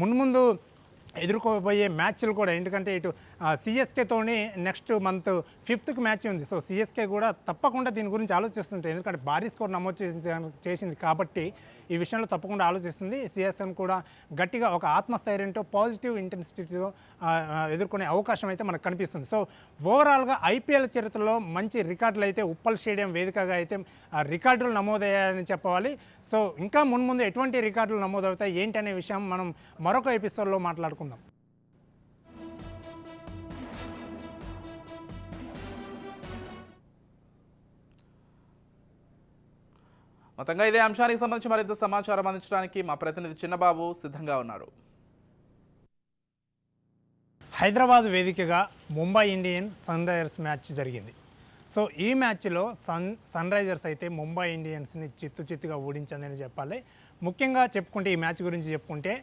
మున్ముందు ఎదుర్కోబోయే మ్యాచ్లు కూడా ఎందుకంటే ఇటు సిఎస్కేతోని నెక్స్ట్ మంత్ 5th మ్యాచ్ ఉంది. సో సిఎస్కే కూడా తప్పకుండా దీని గురించి ఆలోచిస్తుంటుంది. ఎందుకంటే భారీ స్కోర్ నమోదు చేసింది కాబట్టి ఈ విషయంలో తప్పకుండా ఆలోచిస్తుంది. సిఎస్ఎం కూడా గట్టిగా ఒక ఆత్మస్థైర్యంతో పాజిటివ్ ఇంటెన్సిటీతో ఎదుర్కొనే అవకాశం అయితే మనకు కనిపిస్తుంది. సో ఓవరాల్గా ఐపీఎల్ చరిత్రలో మంచి రికార్డులు అయితే ఉప్పల్ స్టేడియం వేదికగా అయితే రికార్డులు నమోదయ్యాయని చెప్పవాలి. సో ఇంకా మున్ముందు ఎటువంటి రికార్డులు నమోదవుతాయి ఏంటి అనే విషయం మనం మరొక ఎపిసోడ్లో మాట్లాడుకుందాం. మొత్తంగా ఇదే అంశానికి సంబంధించి మరింత సమాచారం అందించడానికి మా ప్రతినిధి చిన్నబాబు సిద్ధంగా ఉన్నారు. హైదరాబాద్ వేదికగా Mumbai Indians Sunrisers match జరిగింది. సో ఈ మ్యాచ్లో సన్ రైజర్స్ అయితే ముంబై ఇండియన్స్ని చిత్తుగా ఓడించిందని చెప్పాలి. ముఖ్యంగా చెప్పుకుంటే ఈ మ్యాచ్ గురించి చెప్పుకుంటే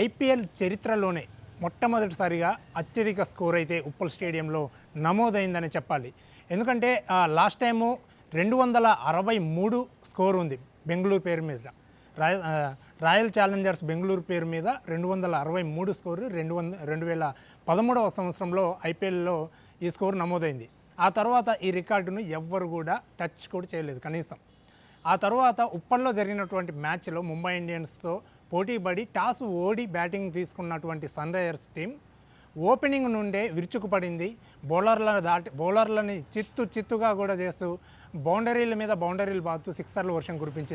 ఐపీఎల్ చరిత్రలోనే మొట్టమొదటిసారిగా అత్యధిక స్కోర్ అయితే ఉప్పల్ స్టేడియంలో నమోదైందని చెప్పాలి. ఎందుకంటే లాస్ట్ టైము 263 స్కోర్ ఉంది బెంగళూరు పేరు మీద. రాయల్ ఛాలెంజర్స్ బెంగళూరు పేరు మీద 263 స్కోరు 2013వ సంవత్సరంలో ఐపీఎల్లో ఈ స్కోర్ నమోదైంది. ఆ తర్వాత ఈ రికార్డును ఎవ్వరు కూడా టచ్ కూడా చేయలేదు కనీసం. ఆ తర్వాత ఉప్పల్లో జరిగినటువంటి మ్యాచ్లో ముంబై ఇండియన్స్తో పోటీపడి టాస్ ఓడి బ్యాటింగ్ తీసుకున్నటువంటి సన్ రైజర్స్ టీం ఓపెనింగ్ నుండే విరుచుకుపడింది. బౌలర్లని చిత్తుగా కూడా చేస్తూ బౌండరీల మీద బౌండరీలు బాదుతూ సిక్సర్లు వర్షం కురిపించింది.